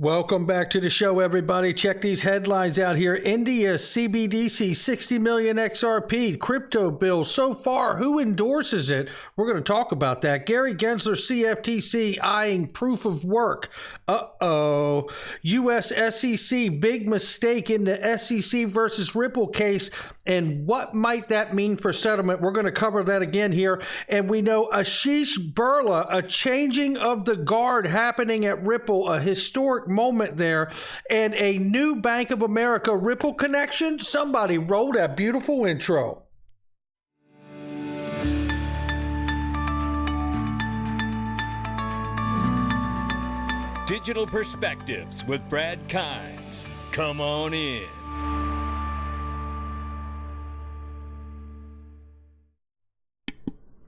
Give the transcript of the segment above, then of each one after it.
Welcome back to the show, everybody. Check these headlines out here. India CBDC 60 million XRP crypto bill so far. Who endorses it? We're going to talk about that. Gary Gensler, CFTC, eyeing proof of work. U.S. SEC, big mistake in the SEC versus Ripple case. And what might that mean for settlement? We're going to cover that again here. And we know Ashish Birla, a changing of the guard happening at Ripple, a historic moment there, and a new Bank of America Ripple connection. Somebody roll that beautiful intro. Digital Perspectives with Brad Kimes. Come on in.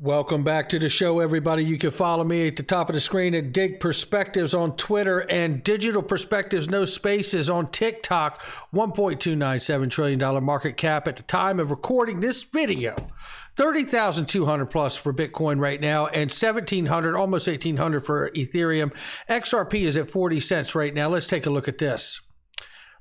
Welcome back to the show, everybody. You can follow me at the top of the screen at Dig Perspectives on Twitter and Digital Perspectives, no spaces, on TikTok. $1.297 trillion market cap at the time of recording this video. 30,200 plus for Bitcoin right now, and 1,700, almost 1,800 for Ethereum. XRP is at 40 cents right now. Let's take a look at this.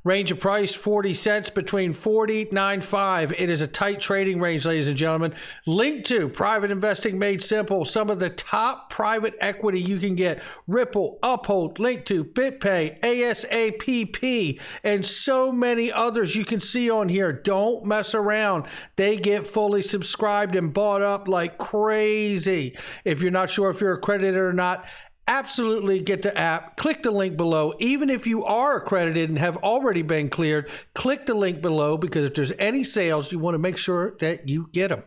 Range of price, 40 cents between 40.95. It is a tight trading range, ladies and gentlemen. Link to Private Investing Made Simple. Some of the top private equity you can get. Ripple, Uphold, Link to BitPay, ASAPP, and so many others you can see on here. Don't mess around. They get fully subscribed and bought up like crazy. If you're not sure if you're accredited or not, absolutely get the app, click the link below. Even if you are accredited and have already been cleared, click the link below, because if there's any sales, you want to make sure that you get them.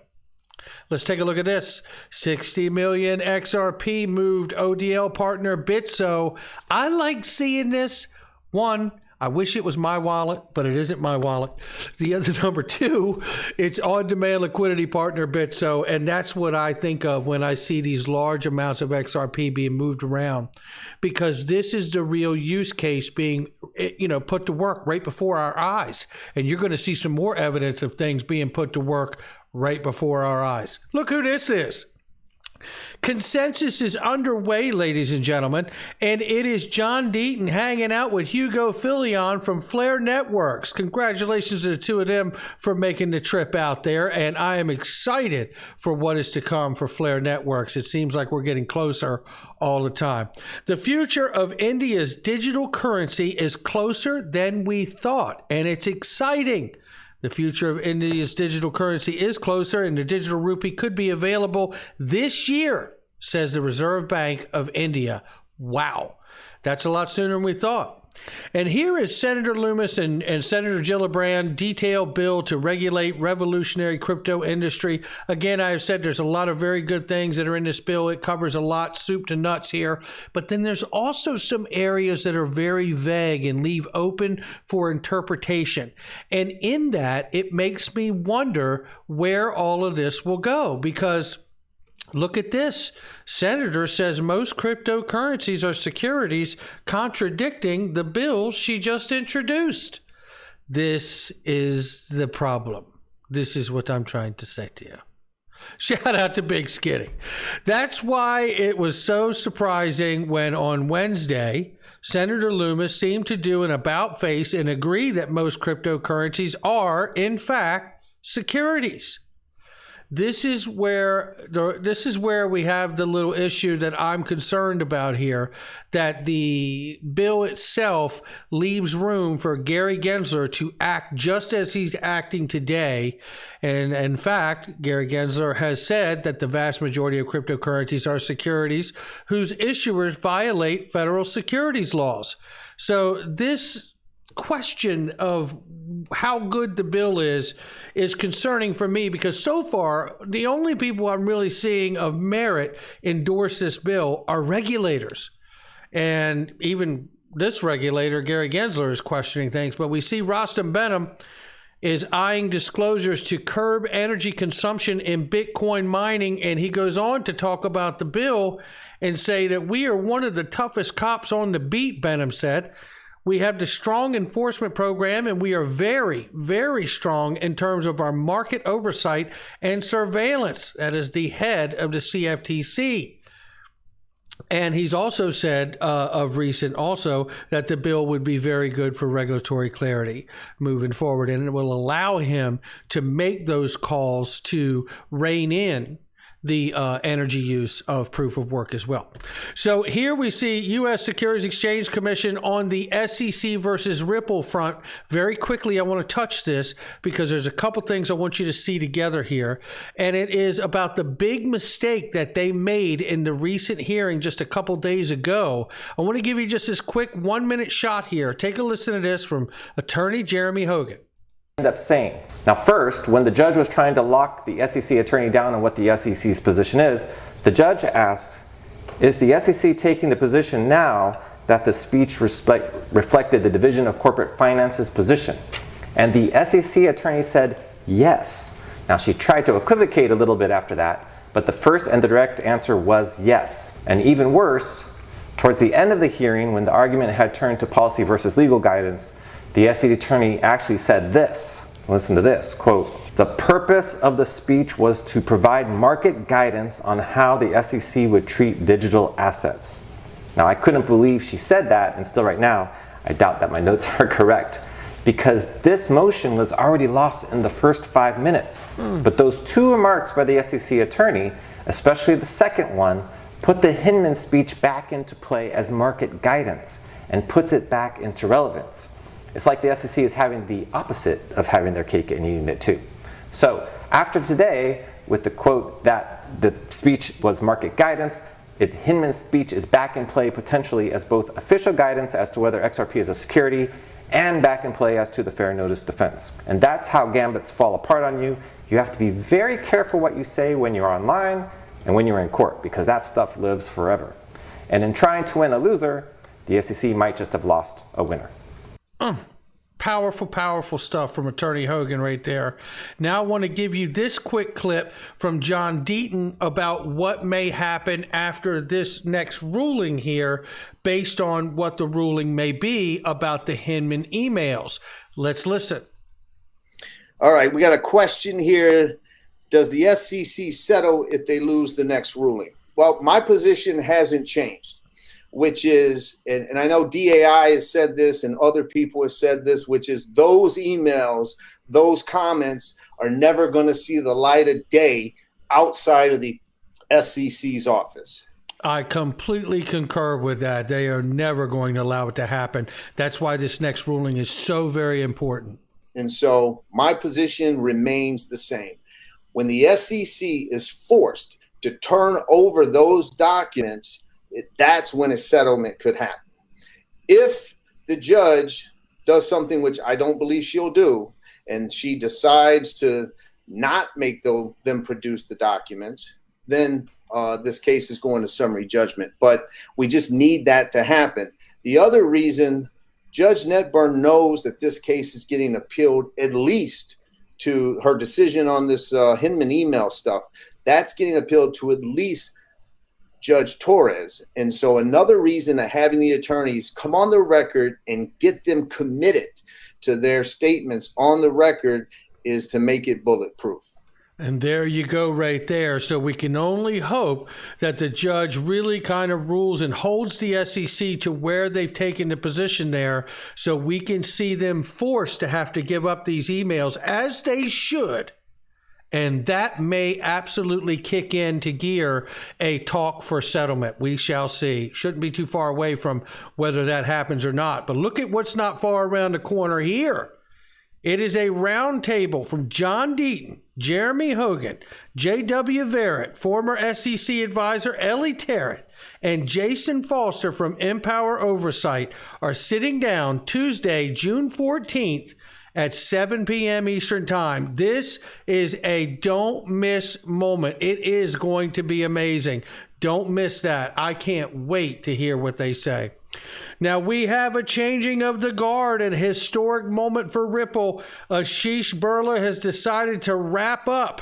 Let's take a look at this. 60 million XRP moved ODL partner Bitso. I like seeing this. One, I wish it was my wallet, but it isn't my wallet. The other, number two, it's on-demand liquidity partner Bitso, and that's what I think of when I see these large amounts of XRP being moved around, because this is the real use case being, put to work right before our eyes, and you're going to see some more evidence of things being put to work right before our eyes. Look who this is. Consensus is underway, ladies and gentlemen, and it is John Deaton hanging out with Hugo Filion from Flare Networks. Congratulations to the two of them for making the trip out there, and I am excited for what is to come for Flare Networks. It seems like we're getting closer all the time. The future of India's digital currency is closer than we thought, and it's exciting. The future of India's digital currency is closer, and the digital rupee could be available this year, says the Reserve Bank of India. Wow, that's a lot sooner than we thought. And here is Senator Loomis and Senator Gillibrand detailed bill to regulate revolutionary crypto industry. Again, I have said there's a lot of very good things that are in this bill. It covers a lot, soup to nuts here. But then there's also some areas that are very vague and leave open for interpretation. And in that, it makes me wonder where all of this will go, because look at this. Senator says most cryptocurrencies are securities, contradicting the bill she just introduced. This is the problem. This is what I'm trying to say to you. Shout out to Big Skitty. That's why it was so surprising when on Wednesday, Senator Loomis seemed to do an about face and agree that most cryptocurrencies are, in fact, securities. This is where we have the little issue that I'm concerned about here, that the bill itself leaves room for Gary Gensler to act just as he's acting today. And in fact, Gary Gensler has said that the vast majority of cryptocurrencies are securities whose issuers violate federal securities laws. So this question of how good the bill is concerning for me, because so far the only people I'm really seeing of merit endorse this bill are regulators, and even this regulator Gary Gensler is questioning things. But we see Rostam Benham is eyeing disclosures to curb energy consumption in Bitcoin mining, and he goes on to talk about the bill and say that we are one of the toughest cops on the beat. Benham said, we have the strong enforcement program, and we are very, very strong in terms of our market oversight and surveillance. That is the head of the CFTC. And he's also said of recent also that the bill would be very good for regulatory clarity moving forward. And it will allow him to make those calls to rein in the energy use of proof of work as well. So here we see U.S. Securities Exchange Commission on the SEC versus Ripple front. Very quickly, I want to touch this because there's a couple things I want you to see together here. And it is about the big mistake that they made in the recent hearing just a couple days ago. I want to give you just this quick 1-minute shot here. Take a listen to this from Attorney Jeremy Hogan. End up saying. Now first, when the judge was trying to lock the SEC attorney down on what the SEC's position is, the judge asked, is the SEC taking the position now that the speech reflected the Division of Corporate Finance's position? And the SEC attorney said yes. Now she tried to equivocate a little bit after that, but the first and the direct answer was yes. And even worse, towards the end of the hearing, when the argument had turned to policy versus legal guidance, the SEC attorney actually said this. Listen to this, quote, the purpose of the speech was to provide market guidance on how the SEC would treat digital assets. Now, I couldn't believe she said that, and still right now, I doubt that my notes are correct, because this motion was already lost in the first 5 minutes. But those two remarks by the SEC attorney, especially the second one, put the Hinman speech back into play as market guidance and puts it back into relevance. It's like the SEC is having the opposite of having their cake and eating it too. So after today, with the quote that the speech was market guidance, Hinman's speech is back in play potentially as both official guidance as to whether XRP is a security and back in play as to the fair notice defense. And that's how gambits fall apart on you. You have to be very careful what you say when you're online and when you're in court, because that stuff lives forever. And in trying to win a loser, the SEC might just have lost a winner. Powerful, powerful stuff from Attorney Hogan right there. Now I want to give you this quick clip from John Deaton about what may happen after this next ruling here based on what the ruling may be about the Hinman emails. Let's listen. All right, we got a question here. Does the SEC settle if they lose the next ruling? Well, my position hasn't changed, which is, and I know DAI has said this and other people have said this, which is those emails, those comments are never going to see the light of day outside of the SEC's office. I completely concur with that. They are never going to allow it to happen. That's why this next ruling is so very important. And so my position remains the same. When the SEC is forced to turn over those documents, that's when a settlement could happen. If the judge does something, which I don't believe she'll do, and she decides to not make them produce the documents, then this case is going to summary judgment. But we just need that to happen. The other reason, Judge Netburn knows that this case is getting appealed, at least to her decision on this Hinman email stuff. That's getting appealed to at least Judge Torres. And so another reason of having the attorneys come on the record and get them committed to their statements on the record is to make it bulletproof. And there you go right there. So we can only hope that the judge really kind of rules and holds the SEC to where they've taken the position there, so we can see them forced to have to give up these emails as they should. And that may absolutely kick into gear a talk for settlement. We shall see. Shouldn't be too far away from whether that happens or not. But look at what's not far around the corner here. It is a roundtable from John Deaton, Jeremy Hogan, J.W. Verrett, former SEC advisor Ellie Tarrant, and Jason Foster from Empower Oversight are sitting down Tuesday, June 14th, at 7 p.m. Eastern Time. This is a don't miss moment. It is going to be amazing. Don't miss that. I can't wait to hear what they say. Now we have a changing of the guard, a historic moment for Ripple. Ashish Birla has decided to wrap up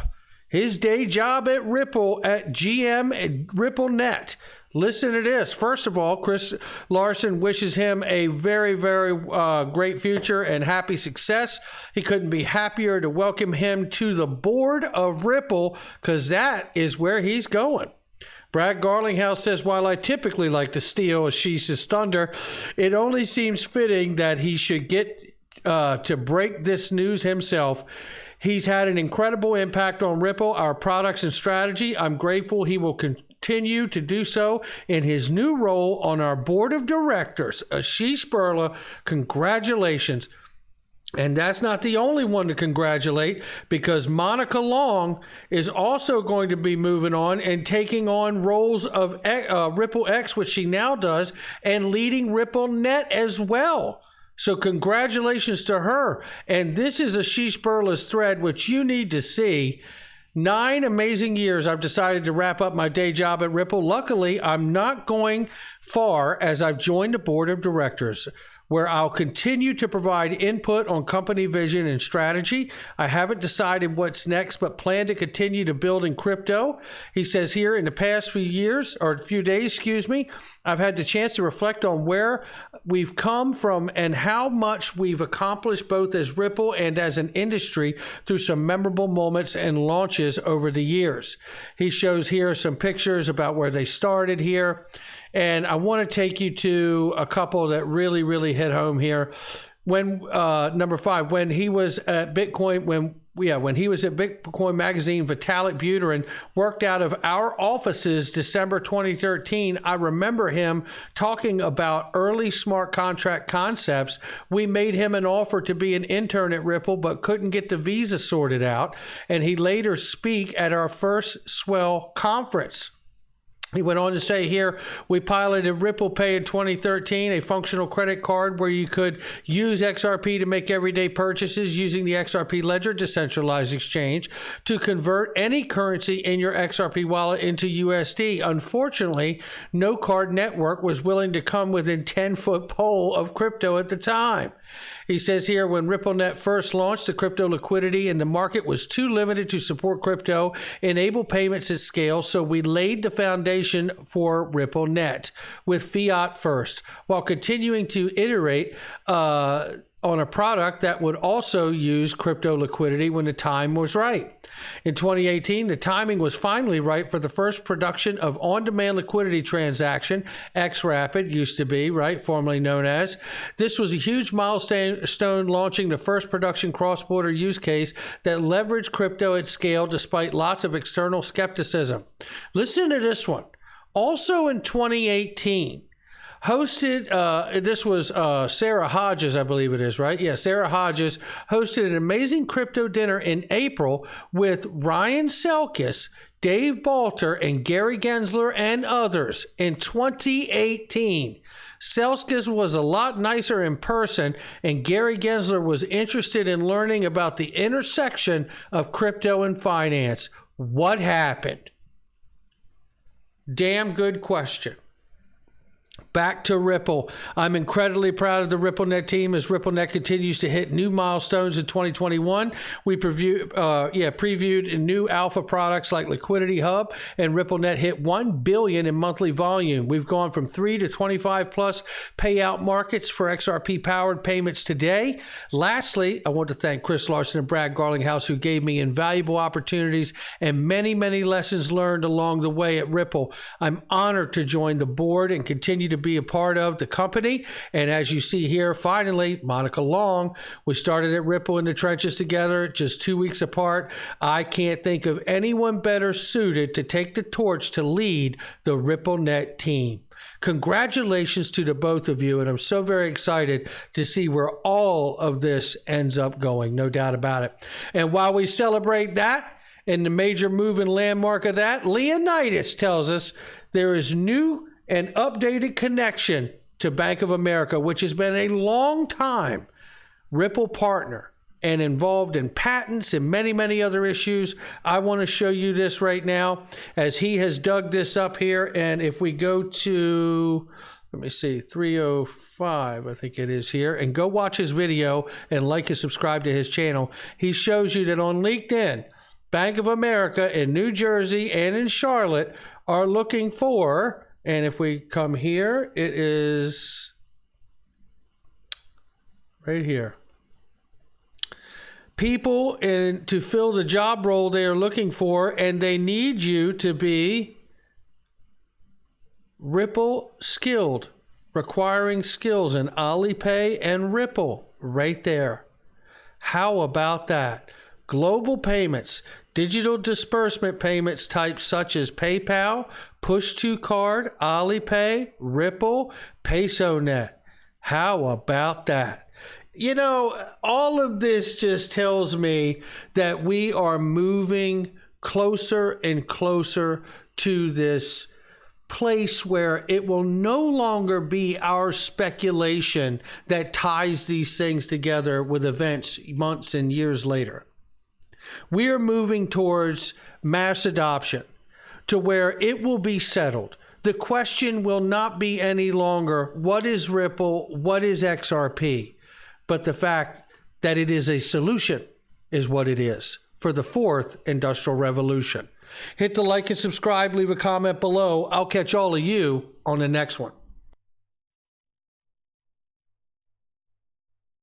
his day job at Ripple at GM at RippleNet. Listen to this. First of all, Chris Larson wishes him a very, very great future and happy success. He couldn't be happier to welcome him to the board of Ripple, because that is where he's going. Brad Garlinghouse says, while I typically like to steal Ashish's thunder, it only seems fitting that he should get to break this news himself. He's had an incredible impact on Ripple, our products and strategy. I'm grateful he will continue to do so in his new role on our board of directors. Ashish Birla, congratulations. And that's not the only one to congratulate, because Monica Long is also going to be moving on and taking on roles of Ripple X, which she now does, and leading Ripple Net as well. So congratulations to her. And this is Ashish Birla's thread, which you need to see. 9 amazing years I've decided to wrap up my day job at Ripple. Luckily, I'm not going far, as I've joined the board of directors, where I'll continue to provide input on company vision and strategy. I haven't decided what's next, but plan to continue to build in crypto. He says here, in the past few days, I've had the chance to reflect on where we've come from and how much we've accomplished both as Ripple and as an industry through some memorable moments and launches over the years. He shows here some pictures about where they started here. And I want to take you to a couple that really, really hit home here. When number 5, when he was at Bitcoin, when he was at Bitcoin Magazine, Vitalik Buterin worked out of our offices December 2013. I remember him talking about early smart contract concepts. We made him an offer to be an intern at Ripple, but couldn't get the visa sorted out. And he later speak at our first Swell conference. He went on to say here, we piloted Ripple Pay in 2013, a functional credit card where you could use XRP to make everyday purchases using the XRP Ledger decentralized exchange to convert any currency in your XRP wallet into USD. Unfortunately, no card network was willing to come within 10-foot pole of crypto at the time. He says here, when RippleNet first launched, the crypto liquidity in the market was too limited to support crypto, enable payments at scale, so we laid the foundation for RippleNet with fiat first, while continuing to iterate on a product that would also use crypto liquidity when the time was right. In 2018, the timing was finally right for the first production of on-demand liquidity transaction, XRapid used to be, right, formerly known as. This was a huge milestone, launching the first production cross-border use case that leveraged crypto at scale despite lots of external skepticism. Listen to this one. Also in 2018, this was Sarah Hodges, I believe it is, right? Yeah, Sarah Hodges hosted an amazing crypto dinner in April with Ryan Selkis, Dave Balter, and Gary Gensler and others in 2018. Selkis was a lot nicer in person, and Gary Gensler was interested in learning about the intersection of crypto and finance. What happened? Damn good question. Back to Ripple. I'm incredibly proud of the RippleNet team as RippleNet continues to hit new milestones in 2021. We previewed new alpha products like Liquidity Hub, and RippleNet hit 1 billion in monthly volume. We've gone from 3 to 25 plus payout markets for XRP powered payments today. Lastly, I want to thank Chris Larson and Brad Garlinghouse, who gave me invaluable opportunities and many, many lessons learned along the way at Ripple. I'm honored to join the board and continue to be a part of the company. And as you see here, finally, Monica Long, we started at Ripple in the trenches together, just 2 weeks apart. I can't think of anyone better suited to take the torch to lead the RippleNet team. Congratulations to the both of you, and I'm so very excited to see where all of this ends up going, no doubt about it. And while we celebrate that, and the major move and landmark of that, Leonidas tells us there is new and updated connection to Bank of America, which has been a long time Ripple partner and involved in patents and many, many other issues. I want to show you this right now as he has dug this up here. And if we go to, let me see, 305, I think it is here, and go watch his video and like and subscribe to his channel. He shows you that on LinkedIn, Bank of America in New Jersey and in Charlotte are looking for, and if we come here, it is right here. People to fill the job role they are looking for, and they need you to be Ripple skilled, requiring skills in Alipay and Ripple right there. How about that? Global payments, digital disbursement payments types such as PayPal, Push-to-Card, Alipay, Ripple, PesoNet. How about that? You know, all of this just tells me that we are moving closer and closer to this place where it will no longer be our speculation that ties these things together with events months and years later. We are moving towards mass adoption to where it will be settled. The question will not be any longer, what is Ripple? What is XRP? But the fact that it is a solution is what it is for the fourth industrial revolution. Hit the like and subscribe, leave a comment below. I'll catch all of you on the next one.